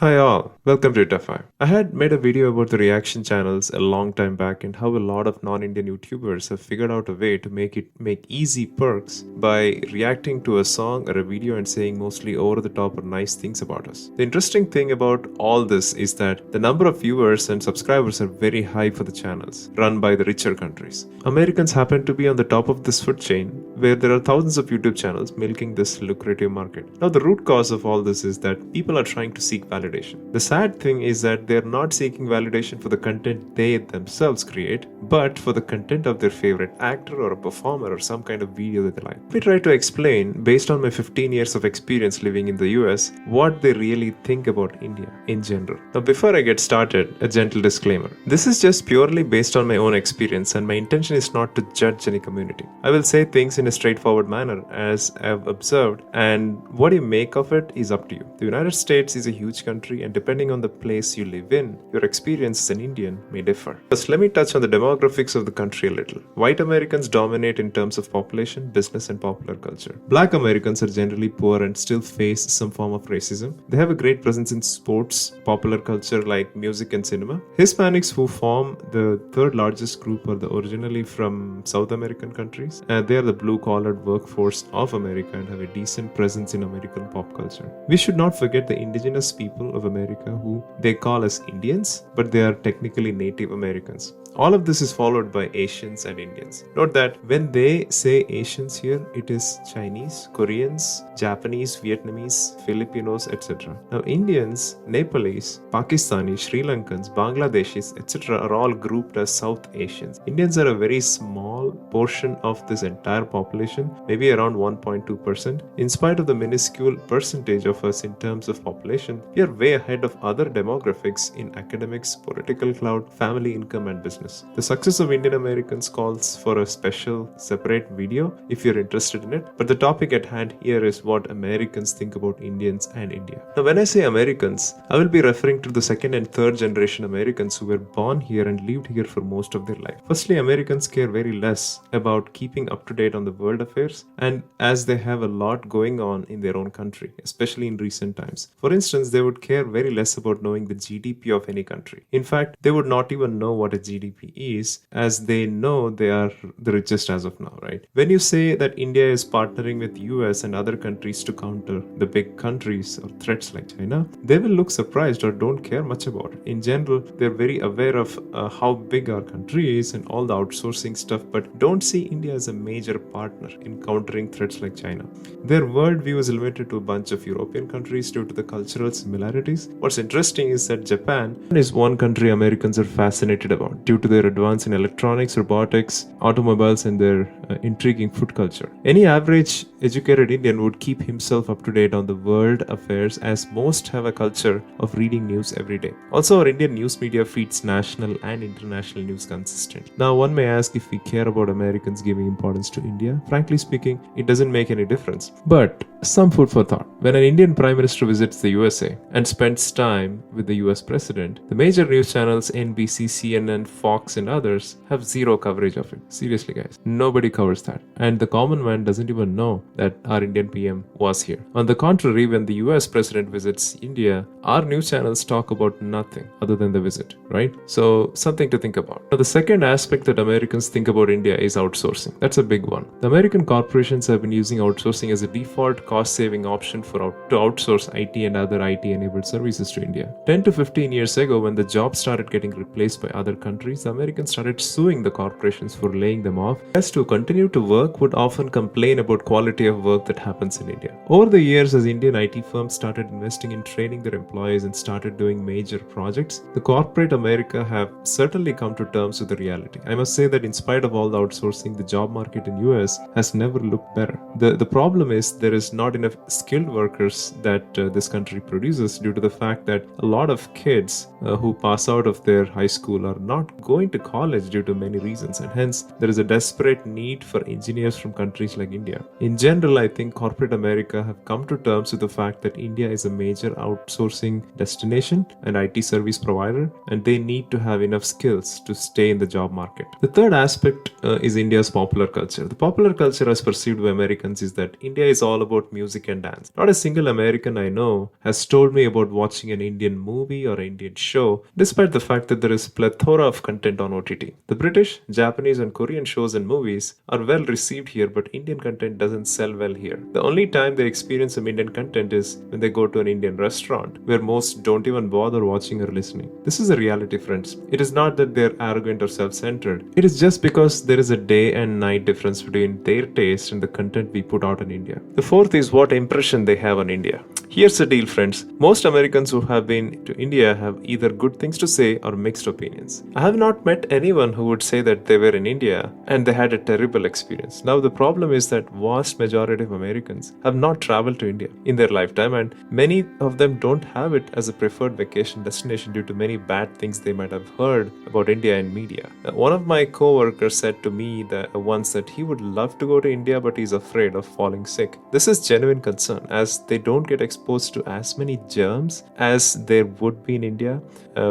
Hi all, welcome to Itafy. I had made a video about the reaction channels a long time back and how a lot of non-Indian YouTubers have figured out a way to make easy perks by reacting to a song or a video and saying mostly over the top or nice things about us. The interesting thing about all this is that the number of viewers and subscribers are very high for the channels run by the richer countries. Americans happen to be on the top of this food chain where there are thousands of YouTube channels milking this lucrative market. Now the root cause of all this is that people are trying to seek validation. The sad thing is that they're not seeking validation for the content they themselves create, but for the content of their favorite actor or a performer or some kind of video that they like. Let me try to explain, based on my 15 years of experience living in the US, what they really think about India in general. Now before I get started, a gentle disclaimer. This is just purely based on my own experience and my intention is not to judge any community. I will say things in a straightforward manner as I've observed, and what you make of it is up to you. The United States is a huge country, and depending on the place you live in, your experience as an Indian may differ. First, let me touch on the demographics of the country a little. White Americans dominate in terms of population, business, and popular culture. Black Americans are generally poor and still face some form of racism. They have a great presence in sports, popular culture like music and cinema. Hispanics, who form the third largest group, are originally from South American countries. They are the blue-collar workforce of America and have a decent presence in American pop culture. We should not forget the indigenous people of America who they call as Indians, but they are technically Native Americans. All of this is followed by Asians and Indians. Note that when they say Asians here, it is Chinese, Koreans, Japanese, Vietnamese, Filipinos, etc. Now Indians, Nepalese, Pakistanis, Sri Lankans, Bangladeshis, etc. are all grouped as South Asians. Indians are a very small portion of this entire population, maybe around 1.2%. In spite of the minuscule percentage of us in terms of population, we are way ahead of other demographics in academics, political clout, family income, and business. The success of Indian Americans calls for a special separate video if you're interested in it, but the topic at hand here is what Americans think about Indians and India. Now when I say Americans, I will be referring to the second and third generation Americans who were born here and lived here for most of their life. Firstly, Americans care very less about keeping up to date on the world affairs, and as they have a lot going on in their own country, especially in recent times. For instance, they would care very less about knowing the GDP of any country. In fact, they would not even know what a GDP is, as they know they are the richest as of now, right? When you say that India is partnering with US and other countries to counter the big countries or threats like China, they will look surprised or don't care much about it. In general, they're very aware of how big our country is and all the outsourcing stuff, but don't see India as a major partner in countering threats like China. Their worldview is limited to a bunch of European countries due to the cultural similarities. What's interesting is that Japan is one country Americans are fascinated about due to their advance in electronics, robotics, automobiles, and their intriguing food culture. Any average educated Indian would keep himself up to date on the world affairs, as most have a culture of reading news every day. Also, our Indian news media feeds national and international news consistently. Now, one may ask if we care about Americans giving importance to India. Frankly speaking, it doesn't make any difference. But some food for thought. When an Indian Prime Minister visits the USA and spends time with the US President, the major news channels NBC, CNN, Fox, and others have zero coverage of it. Seriously, guys, nobody covers that. And the common man doesn't even know that our Indian PM was here. On the contrary, when the US President visits India, our news channels talk about nothing other than the visit, right? So, something to think about. Now, the second aspect that Americans think about India is outsourcing. That's a big one. The American corporations have been using outsourcing as a default cost-saving option to outsource IT and other IT-enabled services to India. 10 to 15 years ago, when the jobs started getting replaced by other countries, the Americans started suing the corporations for laying them off, as to continue to work would often complain about quality of work that happens in India. Over the years, as Indian IT firms started investing in training their employees and started doing major projects, the corporate America have certainly come to terms with the reality. I must say that in spite of all the outsourcing, the job market in US has never looked better. The problem is there is not enough skilled workers that this country produces, due to the fact that a lot of kids who pass out of their high school are not going to college due to many reasons, and hence there is a desperate need for engineers from countries like India. In general, general, I think corporate America have come to terms with the fact that India is a major outsourcing destination and IT service provider, and they need to have enough skills to stay in the job market. The third aspect is India's popular culture. The popular culture as perceived by Americans is that India is all about music and dance. Not a single American I know has told me about watching an Indian movie or Indian show, despite the fact that there is plethora of content on OTT. The British, Japanese, and Korean shows and movies are well received here, but Indian content doesn't sell well here. The only time they experience some Indian content is when they go to an Indian restaurant, where most don't even bother watching or listening. This is a reality, friends. It is not that they're arrogant or self-centered. It is just because there is a day and night difference between their taste and the content we put out in India. The fourth is what impression they have on India. Here's the deal, friends. Most Americans who have been to India have either good things to say or mixed opinions. I have not met anyone who would say that they were in India and they had a terrible experience. Now, the problem is that vast majority of Americans have not traveled to India in their lifetime, and many of them don't have it as a preferred vacation destination due to many bad things they might have heard about India in media. One of my co-workers said to me that once that he would love to go to India, but he's afraid of falling sick. This is genuine concern, as they don't get exposed to as many germs as there would be in India.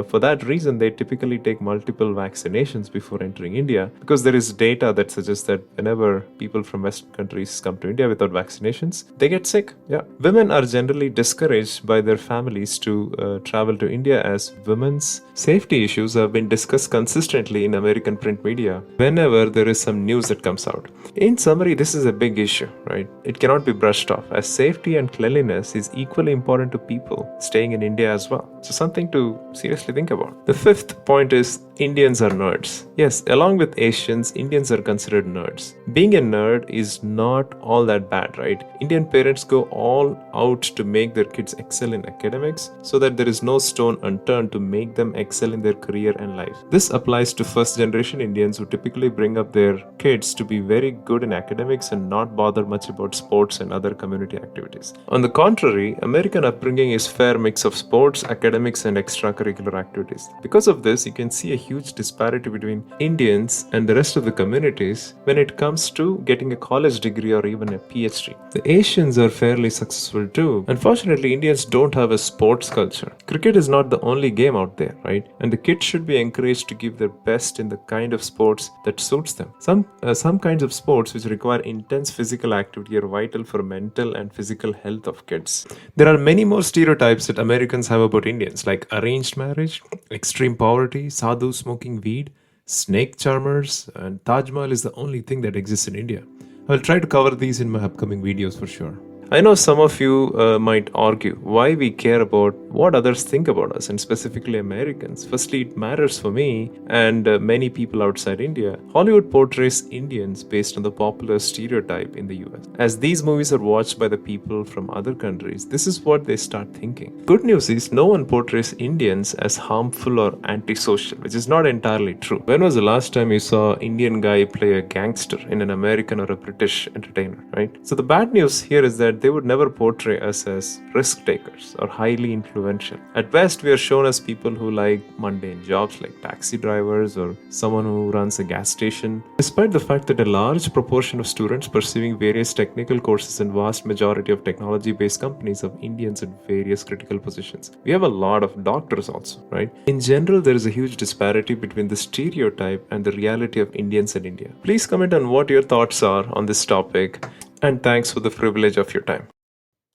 For that reason, they typically take multiple vaccinations before entering India, because there is data that suggests that whenever people from Western countries come to India without vaccinations, they get sick. Yeah, women are generally discouraged by their families to travel to India, as women's safety issues have been discussed consistently in American print media whenever there is some news that comes out. In summary, this is a big issue, right? It cannot be brushed off, as safety and cleanliness is equally important to people staying in India as well. So something to seriously think about. The fifth point is Indians are nerds. Yes, along with Asians, Indians are considered nerds. Being a nerd is not all that bad, right? Indian parents go all out to make their kids excel in academics so that there is no stone unturned to make them excel in their career and life. This applies to first generation Indians who typically bring up their kids to be very good in academics and not bother much about sports and other community activities. On the contrary, American upbringing is fair mix of sports, academics, and extracurricular activities. Because of this, you can see a huge disparity between Indians and the rest of the communities when it comes to getting a college degree or even a PhD. The Asians are fairly successful too. Unfortunately, Indians don't have a sports culture. Cricket is not the only game out there, right? And the kids should be encouraged to give their best in the kind of sports that suits them. Some kinds of sports which require intense physical activity are vital for mental and physical health of kids. There are many more stereotypes that Americans have about Indians, like arranged marriage, extreme poverty, sadhu smoking weed, snake charmers, and Taj Mahal is the only thing that exists in India. I'll try to cover these in my upcoming videos for sure. I know some of you might argue why we care about what others think about us, and specifically Americans. Firstly, it matters for me and many people outside India. Hollywood portrays Indians based on the popular stereotype in the US. As these movies are watched by the people from other countries, this is what they start thinking. Good news is no one portrays Indians as harmful or antisocial, which is not entirely true. When was the last time you saw an Indian guy play a gangster in an American or a British entertainer, right? So the bad news here is that they would never portray us as risk takers or highly influential. At best, we are shown as people who like mundane jobs like taxi drivers or someone who runs a gas station. Despite the fact that a large proportion of students pursuing various technical courses and vast majority of technology-based companies have Indians in various critical positions. We have a lot of doctors also, right? In general, there is a huge disparity between the stereotype and the reality of Indians in India. Please comment on what your thoughts are on this topic, and thanks for the privilege of your time.